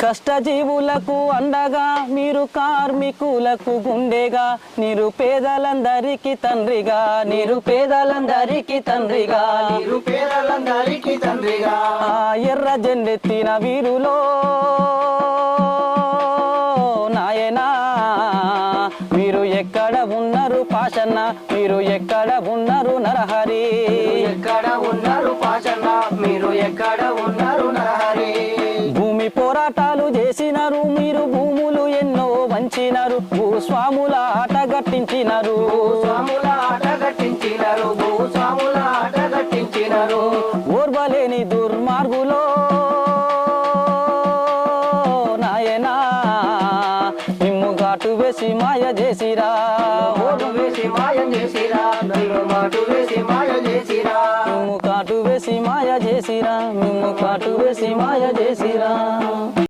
కష్టజీవులకు అండగా మీరు కార్మికులకు గుండెగా నిరుపేదలందరికీ తండ్రిగా నిరుపేదలందరికీ తండ్రిగా నిరుపేదలందరికీ తండ్రిగా ఆ ఎర్ర జెండెత్తిన వీరులో నాయనా మీరు ఎక్కడ ఉన్నారు పాషన్న మీరు ఎక్కడ ఉన్నారు నరహరి ఎక్కడ ఉన్నారు పాషన్న మీరు ఎక్కడ ఉన్నారు నరహరి భూమి పోరాటాలు చేసినారు మీరు భూములు ఎన్నో వంచినారు భూస్వాముల ఆట గట్టించినారు భూస్వాముల ఆట గట్టించినారు భూస్వాముల ఆట గట్టించినారు ఓర్వలేని దుర్మార్గులో నాయనా నిమ్ము ఘాటు వేసి మాయ చేసిరా ఓటు వేసి మాయ చేసిరా నన్ను మాటు వేసి మాయ చేసిరా మిమ్ము కాటు వేసి మాయ చేసిరా మిమ్ము కాటు వేసి మాయ చేసిరా